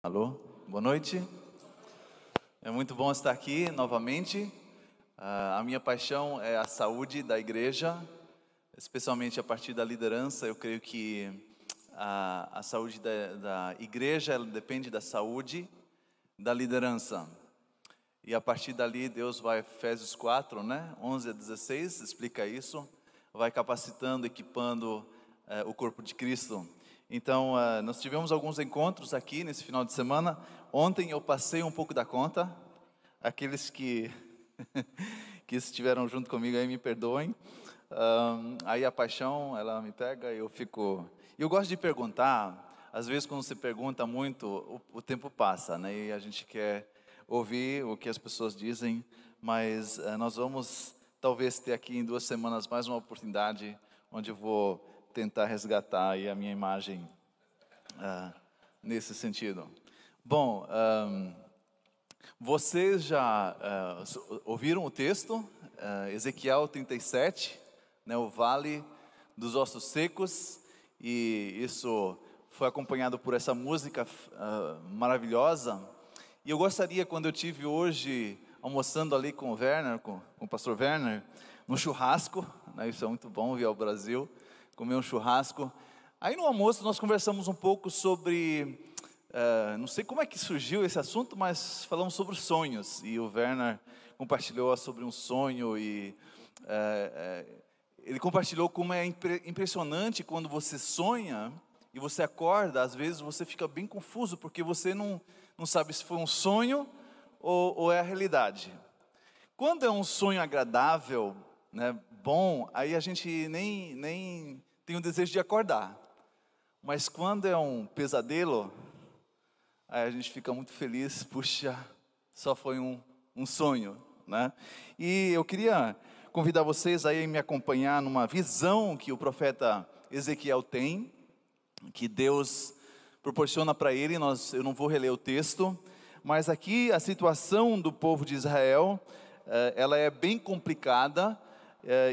Alô, boa noite. É muito bom estar aqui novamente. A minha paixão é a saúde da igreja, especialmente a partir da liderança. Eu creio que a saúde da igreja ela depende da saúde da liderança. E a partir dali, Deus vai, Efésios 4, 11 a 16, explica isso. Vai capacitando, equipando o corpo de Cristo. Então, nós tivemos alguns encontros aqui nesse final de semana. Ontem eu passei um pouco da conta. Aqueles que, que estiveram junto comigo aí me perdoem. Aí a paixão, ela me pega e eu fico... Eu gosto de perguntar. Às vezes quando você pergunta muito, o tempo passa, né? E a gente quer ouvir o que as pessoas dizem. Mas nós vamos talvez ter aqui em 2 semanas mais uma oportunidade onde eu vou tentar resgatar aí a minha imagem nesse sentido. Bom, vocês já ouviram o texto, Ezequiel 37, né, o vale dos ossos secos, e isso foi acompanhado por essa música maravilhosa. E eu gostaria, quando eu tive hoje almoçando ali com o Werner, com o pastor Werner, no churrasco, né, isso é muito bom vir ao Brasil, comer um churrasco. Aí no almoço nós conversamos um pouco sobre, não sei como é que surgiu esse assunto, mas falamos sobre sonhos. E o Werner compartilhou sobre um sonho e ele compartilhou como é impressionante quando você sonha e você acorda, às vezes você fica bem confuso, porque você não sabe se foi um sonho ou é a realidade. Quando é um sonho agradável, né, bom, aí a gente nem tem o desejo de acordar. Mas quando é um pesadelo, aí a gente fica muito feliz, puxa, só foi um sonho, né? E eu queria convidar vocês aí a me acompanhar numa visão que o profeta Ezequiel tem, que Deus proporciona para ele. Eu não vou reler o texto, mas aqui a situação do povo de Israel, ela é bem complicada,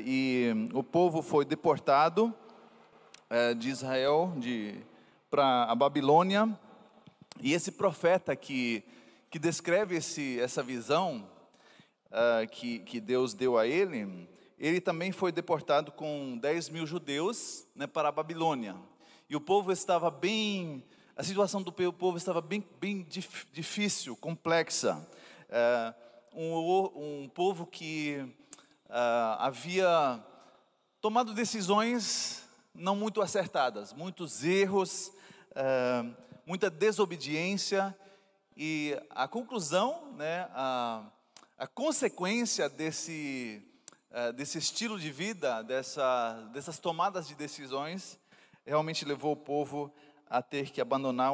e o povo foi deportado de Israel para a Babilônia, e esse profeta que descreve essa visão que Deus deu a ele também foi deportado com 10.000 judeus, né, para a Babilônia, e o povo estava a situação do povo estava bem difícil, complexa, um povo que havia tomado decisões não muito acertadas, muitos erros, muita desobediência, e a conclusão, né, a consequência desse estilo de vida, dessas tomadas de decisões, realmente levou o povo a ter que abandonar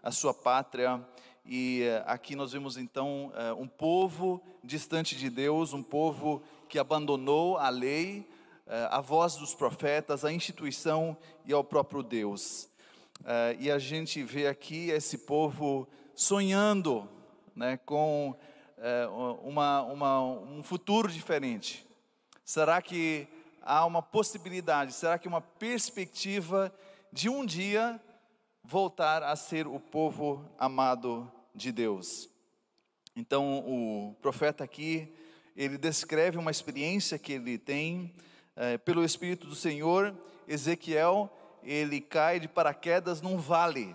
a sua pátria. E aqui nós vemos então um povo distante de Deus, um povo que abandonou a lei, a voz dos profetas, a instituição e ao próprio Deus. E a gente vê aqui esse povo sonhando, né, com um futuro diferente. Será que há uma possibilidade, será que uma perspectiva de um dia voltar a ser o povo amado de Deus? Então o profeta aqui, ele descreve uma experiência que ele tem, pelo Espírito do Senhor. Ezequiel, ele cai de paraquedas num vale,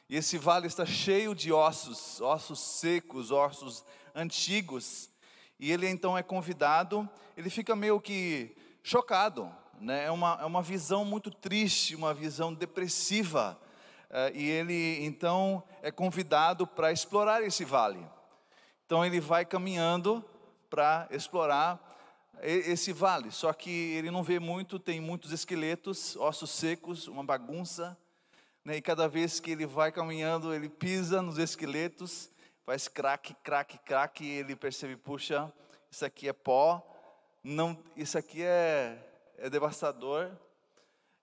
e esse vale está cheio de ossos secos, ossos antigos, e ele então é convidado, ele fica meio que chocado, né? É uma visão muito triste, uma visão depressiva, e ele então é convidado para explorar esse vale. Então ele vai caminhando para explorar esse vale, só que ele não vê muito, tem muitos esqueletos, ossos secos, uma bagunça, né? E cada vez que ele vai caminhando, ele pisa nos esqueletos, faz craque, craque, craque, e ele percebe, puxa, isso aqui é pó, não, isso aqui é devastador,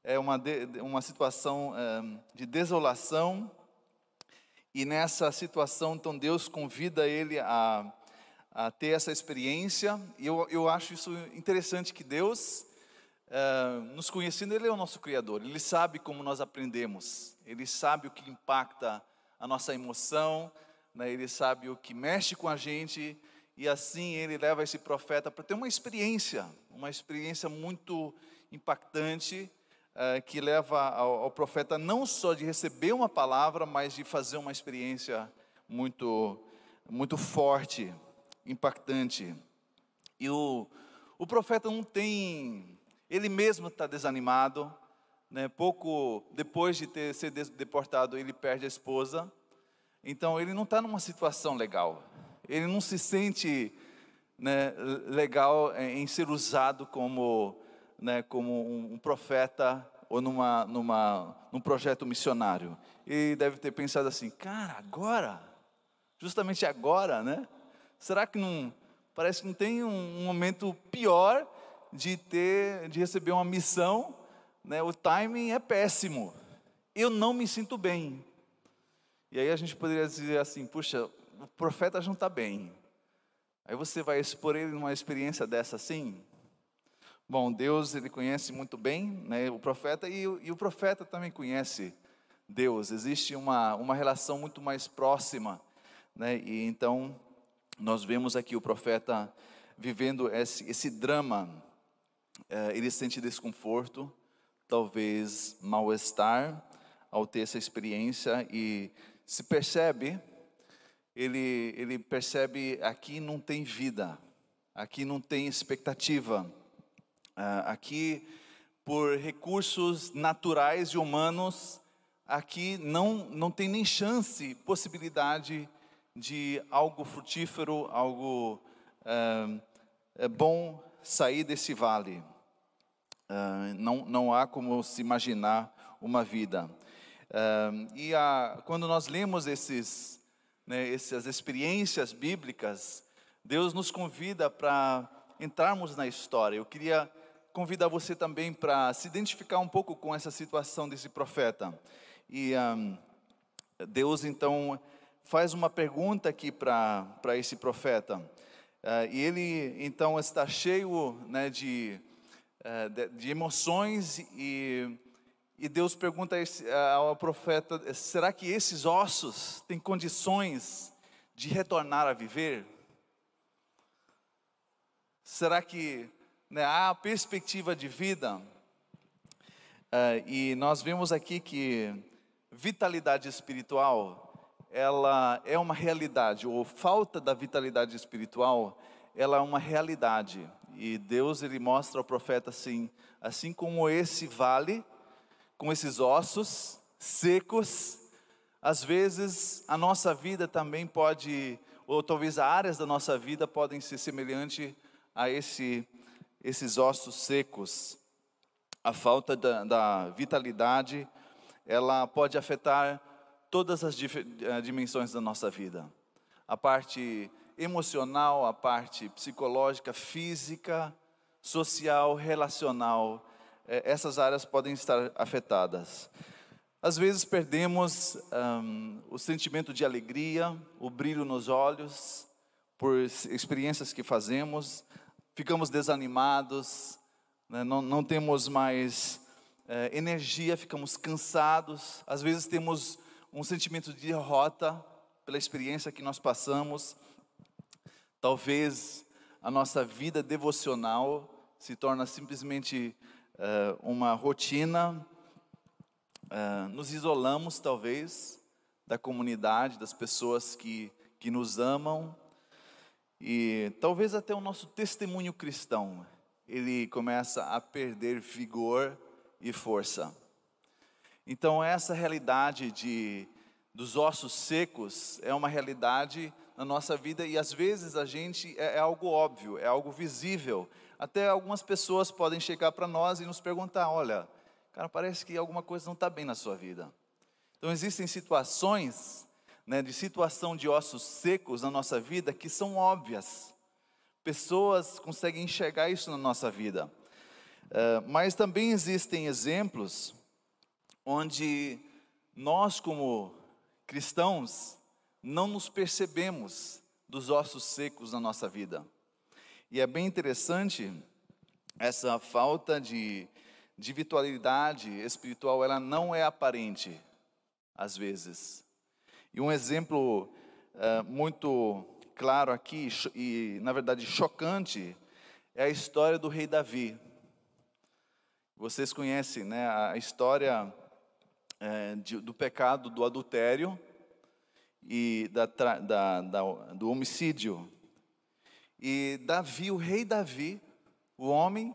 é uma situação de desolação. E nessa situação, então Deus convida ele a ter essa experiência. E eu acho isso interessante, que Deus, nos conhecendo, Ele é o nosso Criador, Ele sabe como nós aprendemos, Ele sabe o que impacta a nossa emoção, né? Ele sabe o que mexe com a gente, e assim ele leva esse profeta para ter uma experiência muito impactante, que leva ao profeta não só de receber uma palavra, mas de fazer uma experiência muito, muito forte, impactante. E o profeta não tem, ele mesmo está desanimado, né? Pouco depois de ter sido deportado, ele perde a esposa. Então ele não está numa situação legal. Ele não se sente, né, legal em ser usado como, né, como um profeta ou num projeto missionário. Ele deve ter pensado assim: cara, agora, justamente agora, né? Será que não, parece que não tem um momento pior de receber uma missão, né? O timing é péssimo. Eu não me sinto bem. E aí a gente poderia dizer assim: puxa, o profeta já não está bem. Aí você vai expor ele numa experiência dessa assim? Bom, Deus, ele conhece muito bem, né, o profeta, e o profeta também conhece Deus. Existe uma relação muito mais próxima, né? E então nós vemos aqui o profeta vivendo esse drama. Ele sente desconforto, talvez mal-estar ao ter essa experiência, e se percebe, ele percebe: aqui não tem vida, aqui não tem expectativa, aqui por recursos naturais e humanos, aqui não tem nem chance, possibilidade de algo frutífero, algo bom sair desse vale. Não há como se imaginar uma vida. Quando nós lemos essas experiências bíblicas, Deus nos convida para entrarmos na história. Eu queria convidar você também para se identificar um pouco com essa situação desse profeta. E Deus então faz uma pergunta aqui para esse profeta. E ele então está cheio, né, de emoções, e Deus pergunta ao profeta: será que esses ossos têm condições de retornar a viver? Será que, né, há perspectiva de vida? E nós vemos aqui que vitalidade espiritual, ela é uma realidade, ou falta da vitalidade espiritual, ela é uma realidade. E Deus, ele mostra ao profeta assim como esse vale, com esses ossos secos, às vezes a nossa vida também pode, ou talvez áreas da nossa vida podem ser semelhantes a esses ossos secos. A falta da vitalidade, ela pode afetar todas as dimensões da nossa vida. A parte emocional, a parte psicológica, física, social, relacional, essas áreas podem estar afetadas. Às vezes perdemos o sentimento de alegria, o brilho nos olhos, por experiências que fazemos, ficamos desanimados, né? Não temos mais energia, ficamos cansados, às vezes temos um sentimento de derrota pela experiência que nós passamos. Talvez a nossa vida devocional se torna simplesmente uma rotina, nos isolamos talvez da comunidade, das pessoas que nos amam, e talvez até o nosso testemunho cristão, ele começa a perder vigor e força. Então essa realidade dos ossos secos é uma realidade na nossa vida, e às vezes a gente é algo óbvio, é algo visível. Até algumas pessoas podem chegar para nós e nos perguntar: olha, cara, parece que alguma coisa não está bem na sua vida. Então existem situações, né, de situação de ossos secos na nossa vida que são óbvias. Pessoas conseguem enxergar isso na nossa vida. Mas também existem exemplos onde nós, como cristãos, não nos percebemos dos ossos secos na nossa vida. E é bem interessante, essa falta de vitalidade espiritual, ela não é aparente, às vezes. E um exemplo muito claro aqui, e na verdade chocante, é a história do rei Davi. Vocês conhecem, né, a história do pecado do adultério e do homicídio. E Davi, o rei Davi, o homem,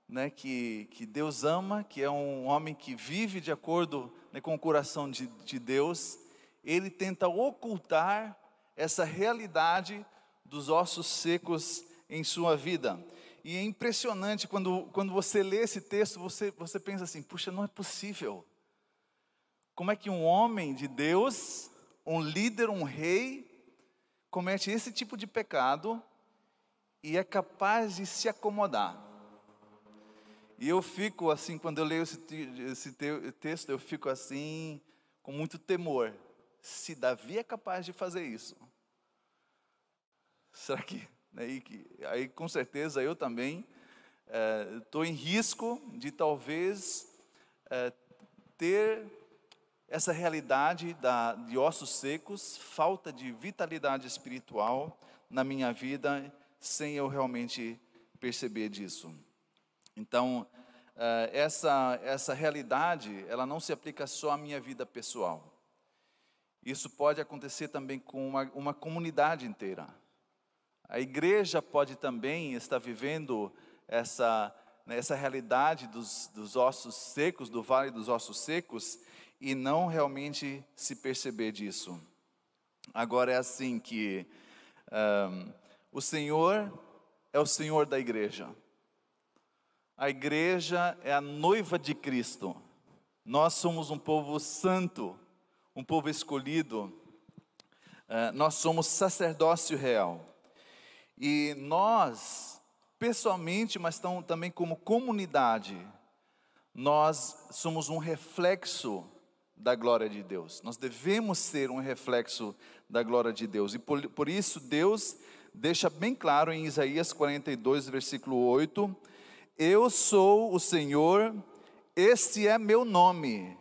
né, que Deus ama, que é um homem que vive de acordo, né, com o coração de Deus, ele tenta ocultar essa realidade dos ossos secos em sua vida. E é impressionante quando você lê esse texto, você pensa assim, puxa, não é possível. Como é que um homem de Deus, um líder, um rei, comete esse tipo de pecado e é capaz de se acomodar? E eu fico assim, quando eu leio esse texto, eu fico assim, com muito temor. Se Davi é capaz de fazer isso, será que... Aí com certeza eu também estou em risco de talvez ter essa realidade de ossos secos, falta de vitalidade espiritual na minha vida, sem eu realmente perceber disso. Então, essa realidade, ela não se aplica só à minha vida pessoal. Isso pode acontecer também com uma comunidade inteira. A igreja pode também estar vivendo essa realidade dos ossos secos, do vale dos ossos secos, e não realmente se perceber disso. Agora é assim que o Senhor é o Senhor da igreja. A igreja é a noiva de Cristo. Nós somos um povo santo, um povo escolhido. Nós somos sacerdócio real. E nós, pessoalmente, mas também como comunidade, nós somos um reflexo da glória de Deus. Nós devemos ser um reflexo da glória de Deus. E por isso Deus deixa bem claro em Isaías 42, versículo 8, eu sou o Senhor, este é meu nome,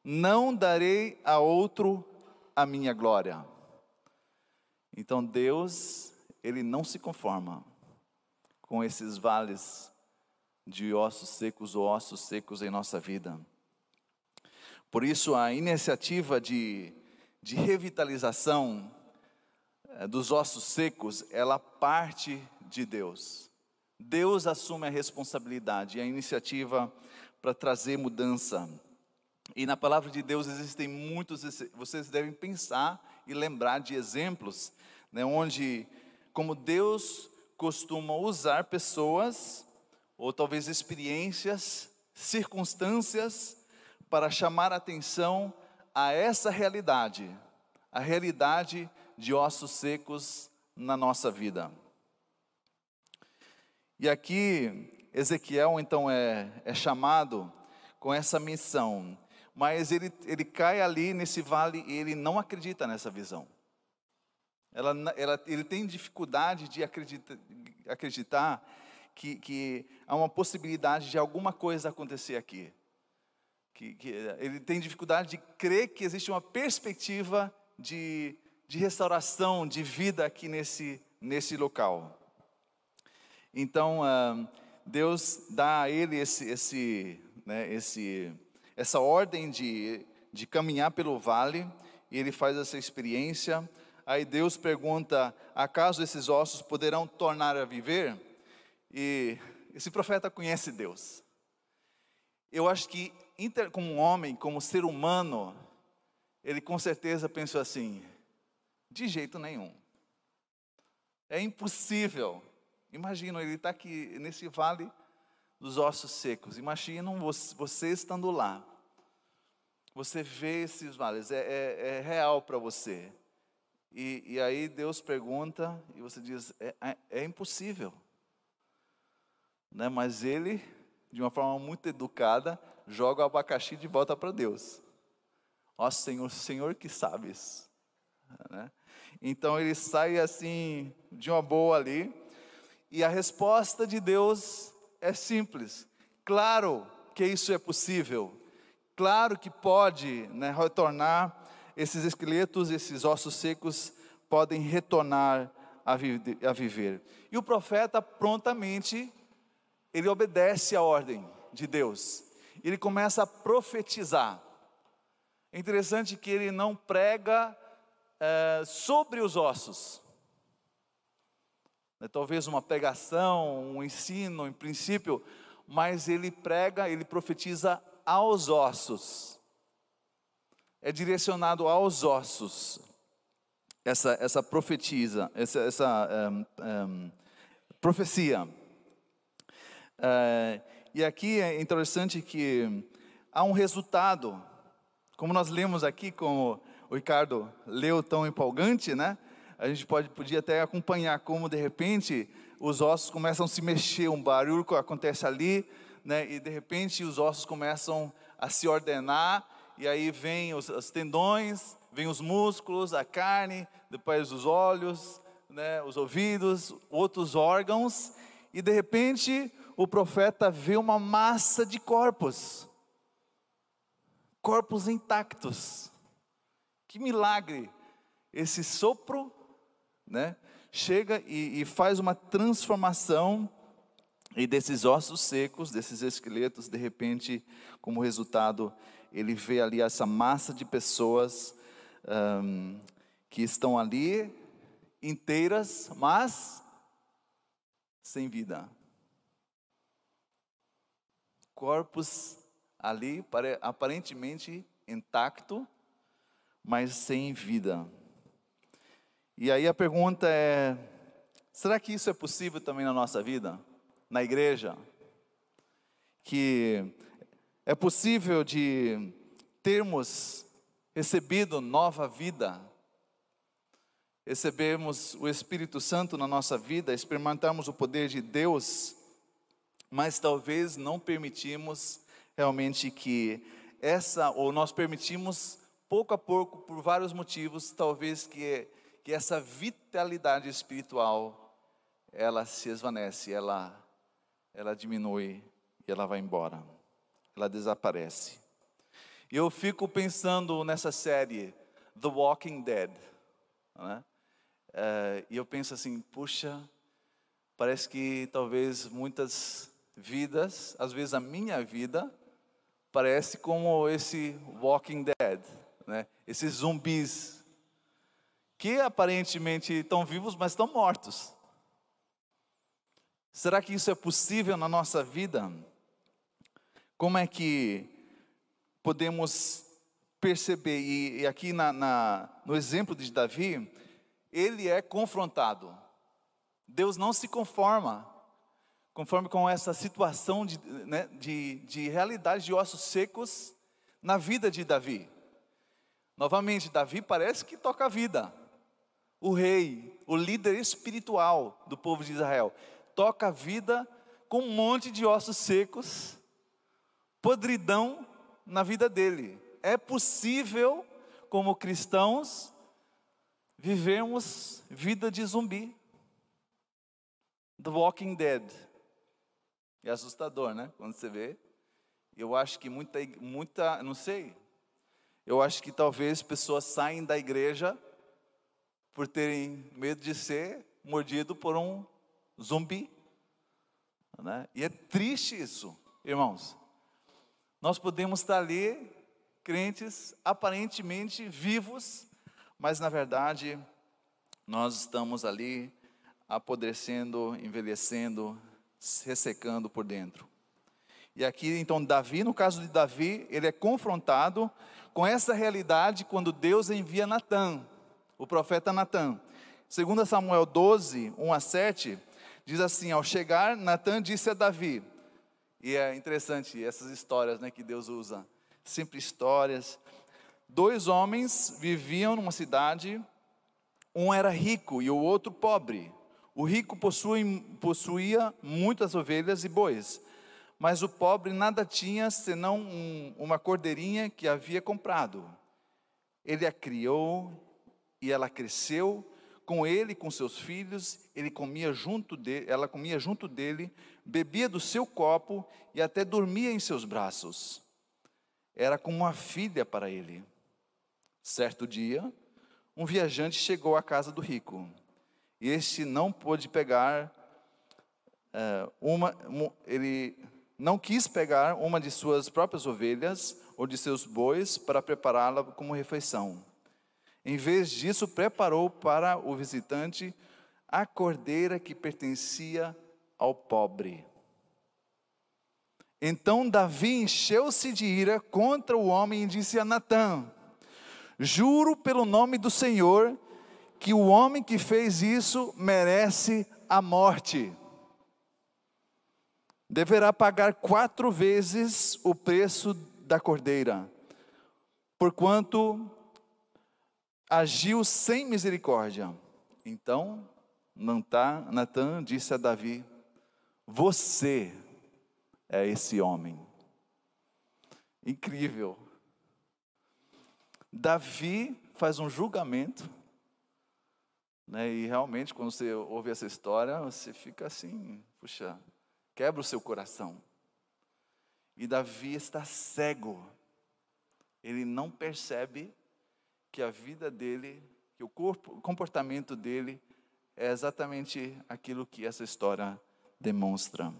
não darei a outro a minha glória. Então Deus, Ele não se conforma com esses vales de ossos secos ou ossos secos em nossa vida. Por isso a iniciativa de revitalização dos ossos secos, ela parte de Deus. Deus assume a responsabilidade e a iniciativa para trazer mudança. E na palavra de Deus existem muitos, vocês devem pensar e lembrar de exemplos, né, onde, como Deus costuma usar pessoas, ou talvez experiências, circunstâncias, para chamar a atenção a essa realidade, a realidade de ossos secos na nossa vida. E aqui, Ezequiel então é chamado com essa missão, mas ele cai ali nesse vale e ele não acredita nessa visão. Ele tem dificuldade de acreditar que há uma possibilidade de alguma coisa acontecer aqui. Ele tem dificuldade de crer que existe uma perspectiva de restauração, de vida aqui nesse local. Então, Deus dá a ele essa ordem de caminhar pelo vale, e ele faz essa experiência. Aí Deus pergunta, acaso esses ossos poderão tornar a viver? E esse profeta conhece Deus. Eu acho que, como um homem, como ser humano, ele com certeza pensou assim, de jeito nenhum. É impossível. Imagina, ele está aqui nesse vale dos ossos secos. Imaginam você estando lá. Você vê esses vales, é real para você. E aí Deus pergunta, e você diz, é impossível. Né? Mas ele, de uma forma muito educada, joga o abacaxi de volta para Deus. Ó Senhor, Senhor que sabes. Né? Então ele sai assim, de uma boa ali, e a resposta de Deus é simples. Claro que isso é possível. Claro que pode, né, retornar esses esqueletos, esses ossos secos podem retornar a viver. E o profeta prontamente, ele obedece à ordem de Deus. Ele começa a profetizar. É interessante que ele não prega sobre os ossos. Talvez uma pregação, um ensino, em princípio, mas ele prega, ele profetiza aos ossos. É direcionado aos ossos. Essa profecia. E aqui é interessante que há um resultado, como nós lemos aqui, como o Ricardo leu tão empolgante, né? A gente podia até acompanhar como de repente os ossos começam a se mexer, um barulho acontece ali, né? E de repente os ossos começam a se ordenar, e aí vem os tendões, vem os músculos, a carne, depois os olhos, né? Os ouvidos, outros órgãos, e de repente o profeta vê uma massa de corpos intactos. Que milagre! Esse sopro, né, chega e faz uma transformação, e desses ossos secos, desses esqueletos, de repente, como resultado, ele vê ali essa massa de pessoas que estão ali, inteiras, mas sem vida. Corpos ali, aparentemente intacto, mas sem vida. E aí a pergunta é: será que isso é possível também na nossa vida? Na igreja? Que é possível de termos recebido nova vida, recebemos o Espírito Santo na nossa vida, experimentarmos o poder de Deus, mas talvez não permitimos realmente ou nós permitimos pouco a pouco, por vários motivos, talvez que essa vitalidade espiritual, ela se esvanece, ela diminui e ela vai embora, ela desaparece. E eu fico pensando nessa série, The Walking Dead, né? E eu penso assim, puxa, parece que talvez muitas vidas, às vezes a minha vida, parece como esse Walking Dead, né? Esses zumbis, que aparentemente estão vivos, mas estão mortos. Será que isso é possível na nossa vida? Como é que podemos perceber? E aqui no exemplo de Davi, ele é confrontado. Deus não se conforme com essa situação de realidade de ossos secos na vida de Davi. Novamente, Davi parece que toca a vida. O rei, o líder espiritual do povo de Israel, toca a vida com um monte de ossos secos, podridão na vida dele. É possível, como cristãos, vivermos vida de zumbi. The Walking Dead. É assustador, né? Quando você vê. Eu acho que muita, não sei. Eu acho que talvez pessoas saem da igreja por terem medo de ser mordido por um zumbi, né? E é triste isso, irmãos. Nós podemos estar ali, crentes, aparentemente vivos, mas na verdade, nós estamos ali apodrecendo, envelhecendo, ressecando por dentro. E aqui então Davi, no caso de Davi, ele é confrontado com essa realidade quando Deus envia Natã, o profeta Natã. 2 Samuel 12, 1-7, diz assim: ao chegar, Natã disse a Davi, e é interessante essas histórias, né, que Deus usa, sempre histórias. 2 homens viviam numa cidade, um era rico e o outro pobre. O rico possuía muitas ovelhas e bois, mas o pobre nada tinha senão uma cordeirinha que havia comprado. Ele a criou e ela cresceu com ele e com seus filhos. Ela comia junto dele, bebia do seu copo e até dormia em seus braços. Era como uma filha para ele. Certo dia, um viajante chegou à casa do rico. E este não pôde pegar ele não quis pegar uma de suas próprias ovelhas ou de seus bois para prepará-la como refeição. Em vez disso, preparou para o visitante a cordeira que pertencia ao pobre. Então Davi encheu-se de ira contra o homem e disse a Natã: juro pelo nome do Senhor que o homem que fez isso merece a morte. Deverá pagar 4 vezes o preço da cordeira, porquanto agiu sem misericórdia. Então Natã disse a Davi: você é esse homem. Incrível. Davi faz um julgamento, né, e realmente quando você ouve essa história, você fica assim, puxa, quebra o seu coração. E Davi está cego. Ele não percebe que a vida dele, que o comportamento dele é exatamente aquilo que essa história demonstra.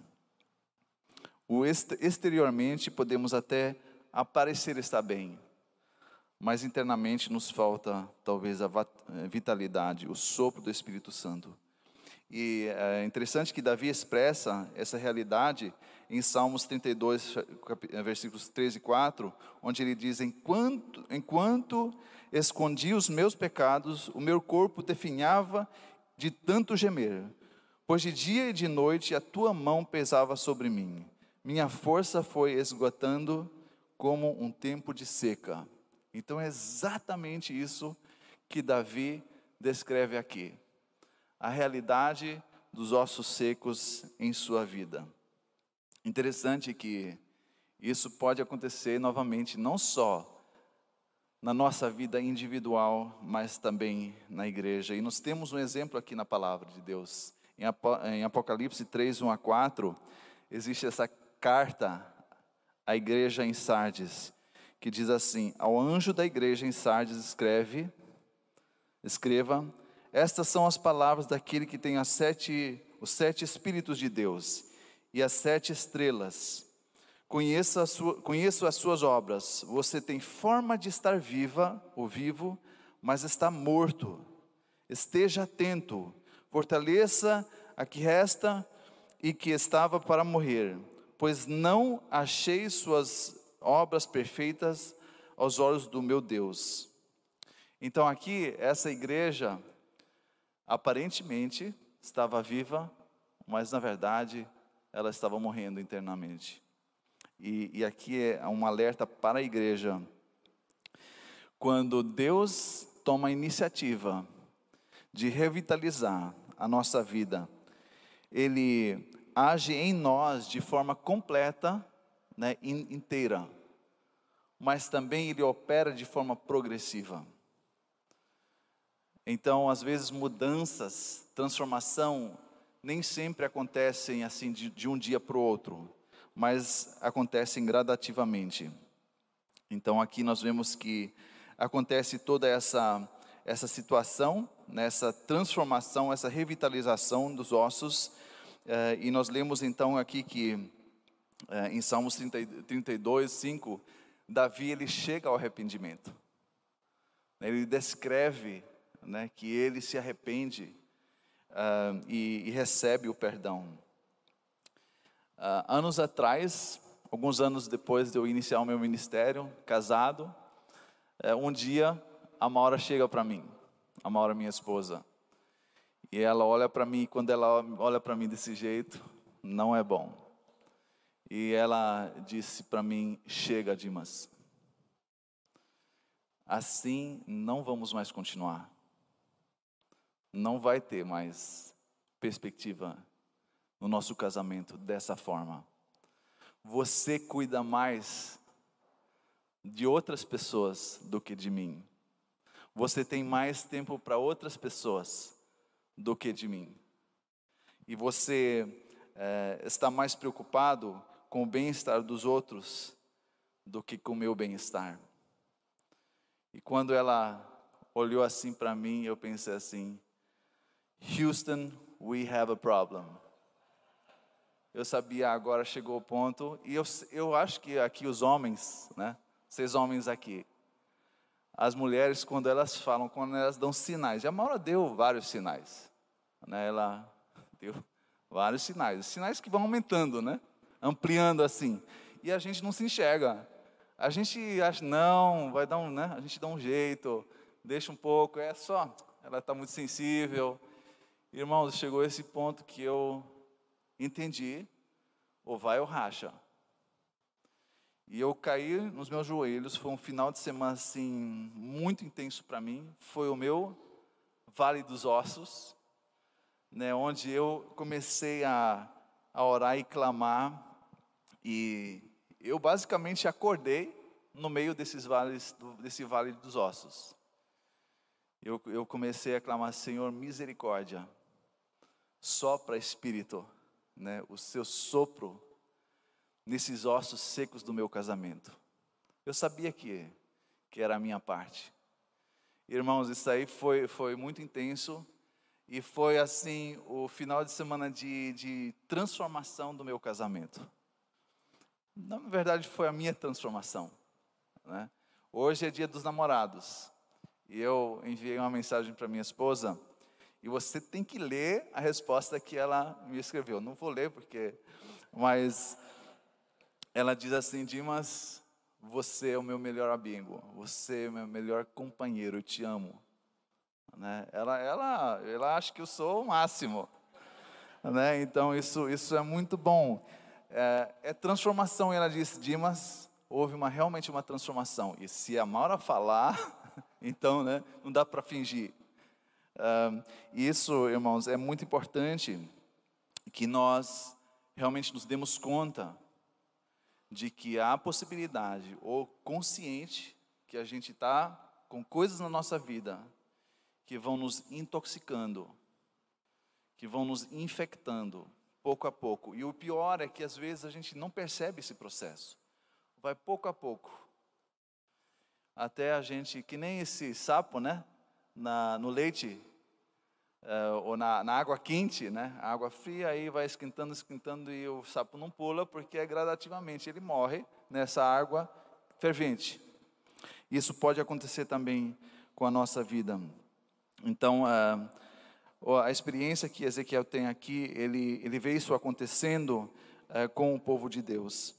Exteriormente podemos até aparecer estar bem, mas internamente nos falta talvez a vitalidade, o sopro do Espírito Santo. E é interessante que Davi expressa essa realidade em Salmos 32, versículos 3 e 4, onde ele diz: enquanto escondi os meus pecados, o meu corpo definhava de tanto gemer, pois de dia e de noite a tua mão pesava sobre mim. Minha força foi esgotando como um tempo de seca. Então é exatamente isso que Davi descreve aqui. A realidade dos ossos secos em sua vida. Interessante que isso pode acontecer novamente, não só na nossa vida individual, mas também na igreja. E nós temos um exemplo aqui na palavra de Deus. Em Apocalipse 3, 1 a 4, existe essa carta à igreja em Sardes, que diz assim: ao anjo da igreja em Sardes escreva: estas são as palavras daquele que tem os 7 Espíritos de Deus e as 7 estrelas. Conheço as suas obras. Você tem forma de estar vivo, mas está morto. Esteja atento, fortaleça a que resta e que estava para morrer, pois não achei suas obras perfeitas aos olhos do meu Deus. Então aqui, essa igreja aparentemente estava viva, mas na verdade ela estava morrendo internamente. E aqui é um alerta para a igreja. Quando Deus toma a iniciativa de revitalizar a nossa vida, Ele age em nós de forma completa, né, inteira, mas também Ele opera de forma progressiva. Então, às vezes, mudanças, transformação, nem sempre acontecem assim de um dia para o outro, mas acontecem gradativamente. Então, aqui nós vemos que acontece toda essa situação, nessa transformação, essa revitalização dos ossos, e nós lemos então aqui que em Salmos 32, 5, Davi ele chega ao arrependimento. Ele descreve, né, que ele se arrepende e recebe o perdão. Anos atrás, alguns anos depois de eu iniciar o meu ministério, casado, um dia a Maura chega para mim, a Maura minha esposa, e ela olha para mim, e quando ela olha para mim desse jeito, não é bom. E ela disse para mim: chega, Dimas, assim não vamos mais continuar. Não vai ter mais perspectiva no nosso casamento dessa forma. Você cuida mais de outras pessoas do que de mim. Você tem mais tempo para outras pessoas do que de mim. E você está mais preocupado com o bem-estar dos outros do que com o meu bem-estar. E quando ela olhou assim para mim, eu pensei assim: Houston, we have a problem. Eu sabia, agora chegou o ponto. E eu acho que aqui os homens, né? Vocês homens aqui, as mulheres, quando elas falam, quando elas dão sinais, e a Maura deu vários sinais, né? Ela deu vários sinais, sinais que vão aumentando, né? Ampliando assim, e a gente não se enxerga, a gente acha, não, vai dar né? A gente dá um jeito, deixa um pouco, é só, ela está muito sensível. Irmãos, chegou esse ponto que eu entendi, ou vai ou racha. E eu caí nos meus joelhos, foi um final de semana assim, muito intenso para mim, foi o meu vale dos ossos, né, onde eu comecei a orar e clamar, e eu basicamente acordei no meio desse vale dos ossos. Eu comecei a clamar: Senhor, misericórdia, sopra Espírito, né, o seu sopro nesses ossos secos do meu casamento. Eu sabia que era a minha parte. Irmãos, isso aí foi muito intenso. E foi assim, o final de semana de transformação do meu casamento. Na verdade, foi a minha transformação, né? Hoje é dia dos namorados. E eu enviei uma mensagem para minha esposa. E você tem que ler a resposta que ela me escreveu. Não vou ler mas ela diz assim: Dimas, você é o meu melhor amigo, você é o meu melhor companheiro, eu te amo. Né? Ela acha que eu sou o máximo. Né? Então isso é muito bom. É transformação, ela disse: Dimas, houve realmente uma transformação. E se a Maura falar, então, né, não dá para fingir. Isso, irmãos, é muito importante que nós realmente nos demos conta de que há possibilidade, ou consciente, que a gente está com coisas na nossa vida que vão nos intoxicando, que vão nos infectando, pouco a pouco. E o pior é que às vezes a gente não percebe esse processo. Vai pouco a pouco. Até a gente, que nem esse sapo, né? No leite, ou na água quente, né? A água fria, aí vai esquentando, e o sapo não pula, porque gradativamente ele morre nessa água fervente. Isso pode acontecer também com a nossa vida. Então, a experiência que Ezequiel tem aqui, ele vê isso acontecendo com o povo de Deus.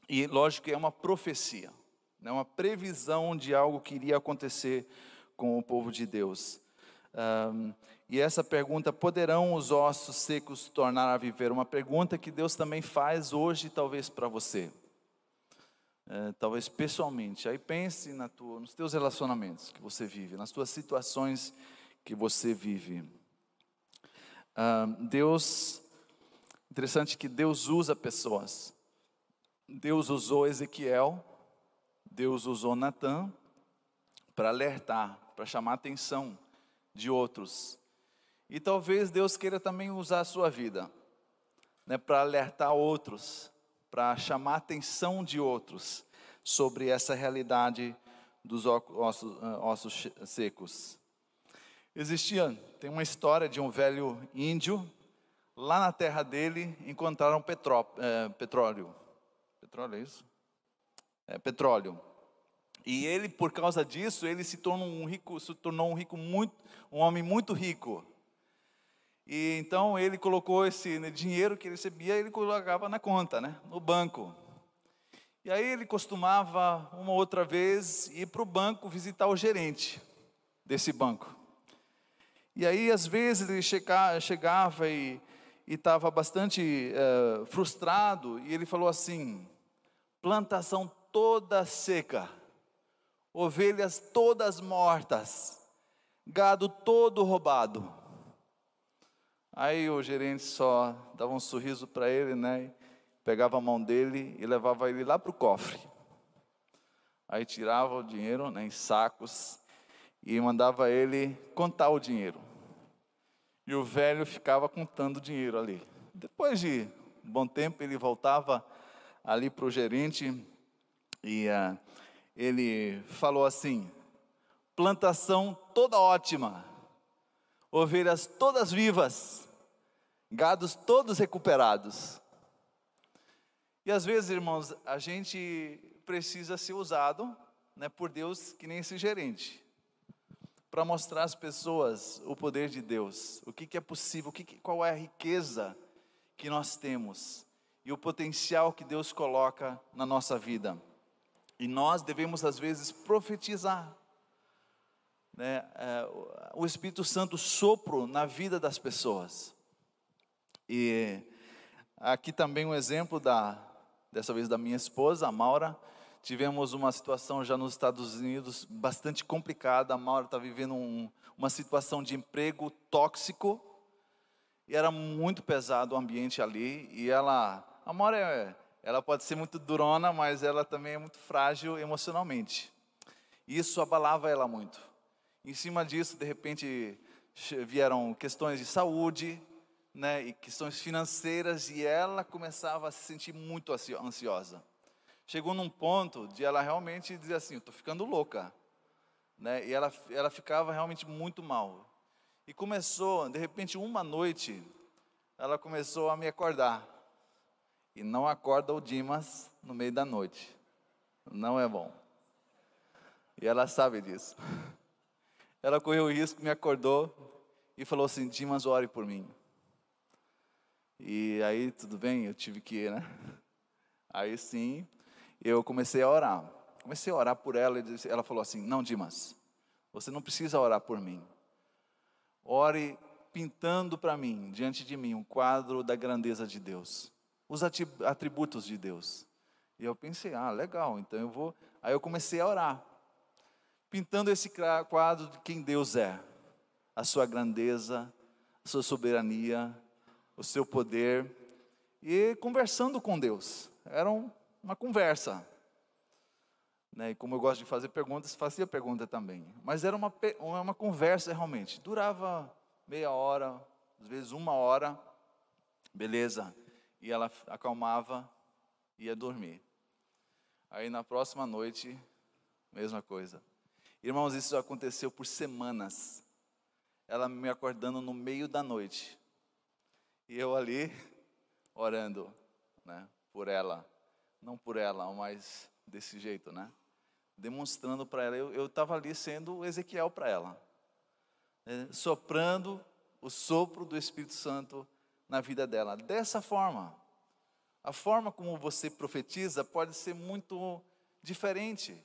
E lógico que é uma profecia, né? Uma previsão de algo que iria acontecer com o povo de Deus. E essa pergunta: poderão os ossos secos tornar a viver? Uma pergunta que Deus também faz hoje, talvez para você. Talvez pessoalmente. Aí pense nos teus relacionamentos que você vive, nas tuas situações que você vive. Interessante que Deus usa pessoas. Deus usou Ezequiel, Deus usou Natã para alertar, para chamar a atenção de outros. E talvez Deus queira também usar a sua vida, né, para alertar outros, para chamar a atenção de outros sobre essa realidade dos ossos secos. Tem uma história de um velho índio, lá na terra dele encontraram petróleo. Petróleo é isso? Petróleo. E ele, por causa disso, ele se tornou um homem muito rico. E então ele colocou esse dinheiro que ele recebia, ele colocava na conta, né, no banco. E aí ele costumava, uma outra vez, ir para o banco visitar o gerente desse banco. E aí, às vezes, ele chegava e estava bastante frustrado, e ele falou assim: plantação toda seca, ovelhas todas mortas, gado todo roubado. Aí o gerente só dava um sorriso para ele, né? Pegava a mão dele e levava ele lá para o cofre. Aí tirava o dinheiro, né, em sacos, e mandava ele contar o dinheiro. E o velho ficava contando o dinheiro ali. Depois de um bom tempo, ele voltava ali para o gerente e ele falou assim: plantação toda ótima, ovelhas todas vivas, gados todos recuperados. E às vezes, irmãos, a gente precisa ser usado, né, por Deus, que nem esse gerente, para mostrar às pessoas o poder de Deus, o que é possível, qual é a riqueza que nós temos e o potencial que Deus coloca na nossa vida. E nós devemos às vezes profetizar, né, o Espírito Santo sopro na vida das pessoas. E aqui também um exemplo dessa vez da minha esposa, a Maura. Tivemos uma situação já nos Estados Unidos bastante complicada. A Maura está vivendo uma situação de emprego tóxico, e era muito pesado o ambiente ali. E a Maura, ela pode ser muito durona, mas ela também é muito frágil emocionalmente. Isso abalava ela muito. Em cima disso, de repente, vieram questões de saúde, né, e questões financeiras, e ela começava a se sentir muito ansiosa. Chegou num ponto de ela realmente dizer assim: eu estou ficando louca, né? E ela ficava realmente muito mal. E começou, de repente, uma noite, ela começou a me acordar. E não acorda o Dimas no meio da noite. Não é bom. E ela sabe disso. Ela correu o risco, me acordou e falou assim: Dimas, ore por mim. E aí, tudo bem, eu tive que ir, né? Aí sim, eu comecei a orar. Comecei a orar por ela, e ela falou assim: não, Dimas, você não precisa orar por mim. Ore pintando para mim, diante de mim, um quadro da grandeza de Deus, os atributos de Deus. E eu pensei: legal, então eu vou. Aí eu comecei a orar, pintando esse quadro de quem Deus é, a sua grandeza, a sua soberania, o seu poder, e conversando com Deus. Era uma conversa, né? E como eu gosto de fazer perguntas, fazia pergunta também. Mas era uma conversa realmente. Durava meia hora, às vezes 1 hora, beleza. E ela acalmava, ia dormir. Aí na próxima noite, mesma coisa. Irmãos, isso aconteceu por semanas. Ela me acordando no meio da noite. E eu ali, orando, né, por ela. Não por ela, mas desse jeito, né? Demonstrando para ela. Eu estava ali sendo o Ezequiel para ela, né, soprando o sopro do Espírito Santo na vida dela. Dessa forma, a forma como você profetiza pode ser muito diferente,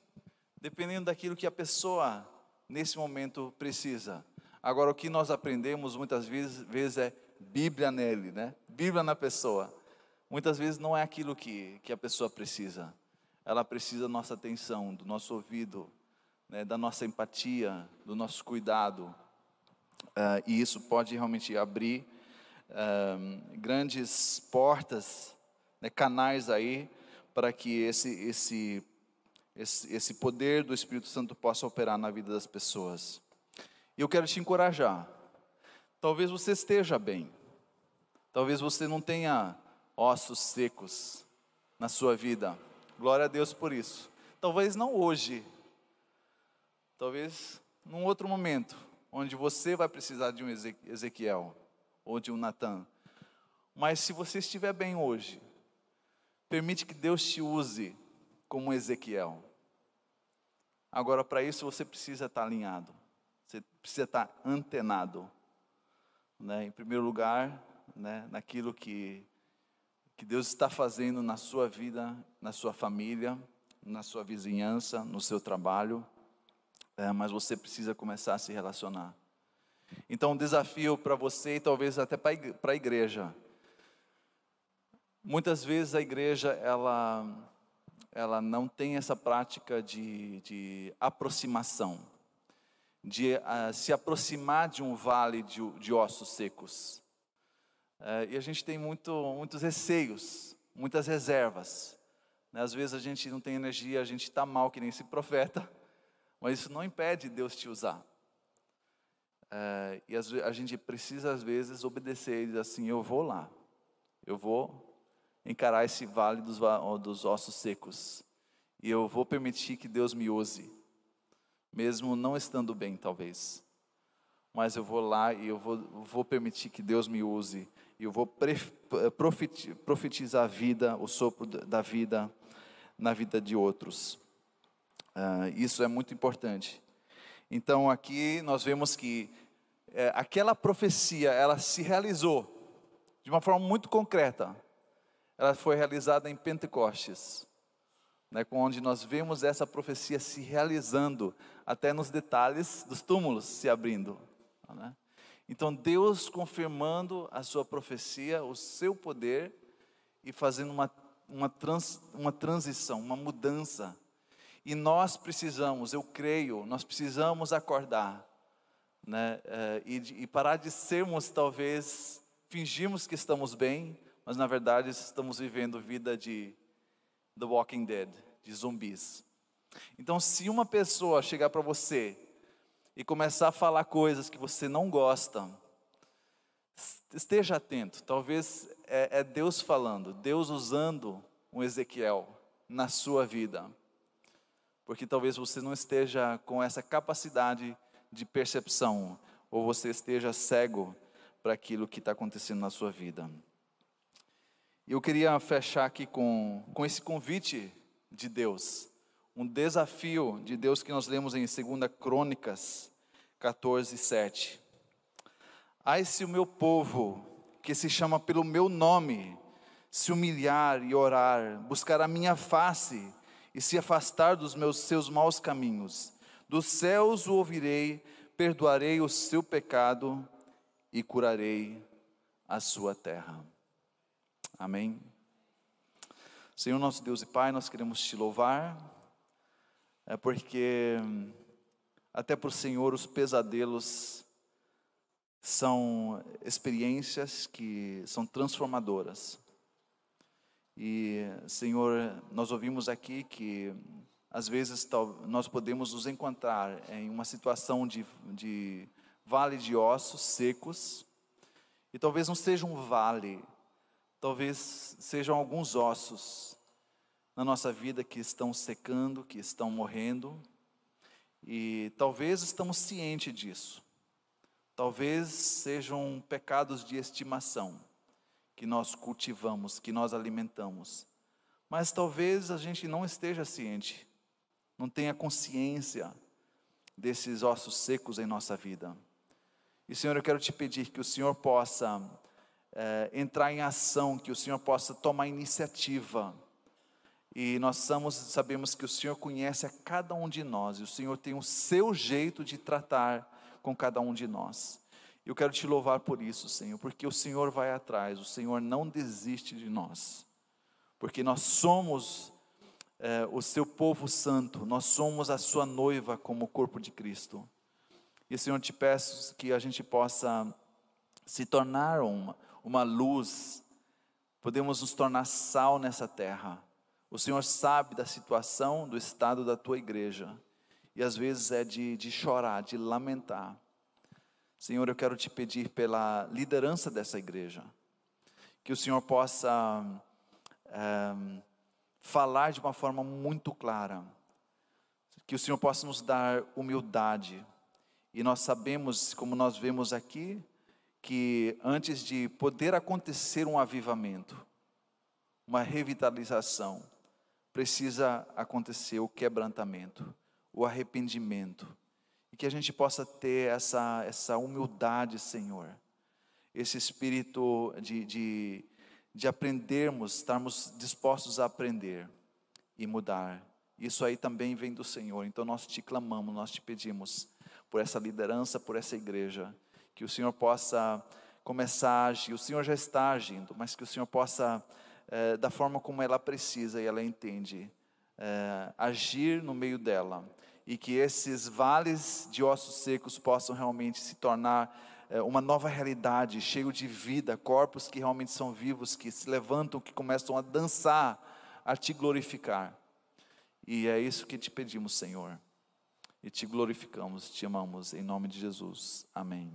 dependendo daquilo que a pessoa nesse momento precisa. Agora, o que nós aprendemos muitas vezes é Bíblia nele, né? Bíblia na pessoa. Muitas vezes não é aquilo que a pessoa precisa. Ela precisa da nossa atenção, do nosso ouvido, né, da nossa empatia, do nosso cuidado. E isso pode realmente abrir grandes portas, né, canais aí, para que esse poder do Espírito Santo possa operar na vida das pessoas. E eu quero te encorajar. Talvez você esteja bem. Talvez você não tenha ossos secos na sua vida. Glória a Deus por isso. Talvez não hoje. Talvez num outro momento, onde você vai precisar de um Ezequiel ou de um Natan. Mas se você estiver bem hoje, permite que Deus te use como Ezequiel. Agora, para isso você precisa estar alinhado. Você precisa estar antenado, né? Em primeiro lugar, né, naquilo que Deus está fazendo na sua vida, na sua família, na sua vizinhança, no seu trabalho. Mas você precisa começar a se relacionar. Então, um desafio para você e talvez até para a igreja. Muitas vezes a igreja, ela não tem essa prática de aproximação, de se aproximar de um vale de ossos secos. E a gente tem muitos receios, muitas reservas, né? Às vezes a gente não tem energia, a gente está mal que nem esse profeta, mas isso não impede Deus te usar. E a gente precisa às vezes obedecer e dizer assim: eu vou lá, eu vou encarar esse vale dos ossos secos, E eu vou permitir que Deus me use, mesmo não estando bem, talvez. Mas eu vou lá e eu vou permitir que Deus me use. E eu vou profetizar a vida, o sopro da vida, na vida de outros. Isso é muito importante. Então aqui nós vemos que aquela profecia, ela se realizou de uma forma muito concreta. Ela foi realizada em Pentecostes, né, onde nós vemos essa profecia se realizando, até nos detalhes dos túmulos se abrindo, né? Então Deus confirmando a sua profecia, o seu poder, e fazendo uma transição, uma mudança. E nós precisamos, eu creio, nós precisamos acordar, né, e parar de sermos, talvez, fingimos que estamos bem, mas na verdade estamos vivendo vida de The Walking Dead, de zumbis. Então, se uma pessoa chegar para você e começar a falar coisas que você não gosta, esteja atento. Talvez é Deus falando, Deus usando um Ezequiel na sua vida, porque talvez você não esteja com essa capacidade de percepção, ou você esteja cego para aquilo que está acontecendo na sua vida. Eu queria fechar aqui com esse convite de Deus, um desafio de Deus que nós lemos em 2 Crônicas 14, 7. Ai, se o meu povo, que se chama pelo meu nome, se humilhar e orar, buscar a minha face e se afastar dos seus maus caminhos, dos céus o ouvirei, perdoarei o seu pecado e curarei a sua terra. Amém. Senhor nosso Deus e Pai, nós queremos te louvar, porque até para o Senhor os pesadelos são experiências que são transformadoras. E Senhor, nós ouvimos aqui que às vezes nós podemos nos encontrar em uma situação de vale de ossos secos, e talvez não seja um vale, talvez sejam alguns ossos na nossa vida que estão secando, que estão morrendo, e talvez estamos cientes disso. Talvez sejam pecados de estimação que nós cultivamos, que nós alimentamos. Mas talvez a gente não esteja ciente, não tenha consciência desses ossos secos em nossa vida. E Senhor, eu quero te pedir que o Senhor possa entrar em ação, que o Senhor possa tomar iniciativa. E nós sabemos que o Senhor conhece a cada um de nós, e o Senhor tem o seu jeito de tratar com cada um de nós. Eu quero te louvar por isso, Senhor, porque o Senhor vai atrás, o Senhor não desiste de nós, porque nós somos o seu povo santo, nós somos a sua noiva como o corpo de Cristo. E Senhor, te peço que a gente possa se tornar uma luz, podemos nos tornar sal nessa terra. O Senhor sabe da situação, do estado da tua igreja, e às vezes é de chorar, de lamentar. Senhor, eu quero te pedir pela liderança dessa igreja, que o Senhor possa falar de uma forma muito clara, que o Senhor possa nos dar humildade. E nós sabemos, como nós vemos aqui, que antes de poder acontecer um avivamento, uma revitalização, precisa acontecer o quebrantamento, o arrependimento, e que a gente possa ter essa humildade, Senhor, esse espírito de aprendermos, estarmos dispostos a aprender e mudar. Isso aí também vem do Senhor. Então nós te clamamos, nós te pedimos por essa liderança, por essa igreja, que o Senhor possa começar a agir. O Senhor já está agindo, mas que o Senhor possa, da forma como ela precisa e ela entende, agir no meio dela, e que esses vales de ossos secos possam realmente se tornar uma nova realidade, cheio de vida, corpos que realmente são vivos, que se levantam, que começam a dançar, a te glorificar. E é isso que te pedimos, Senhor, e te glorificamos, te amamos, em nome de Jesus, amém.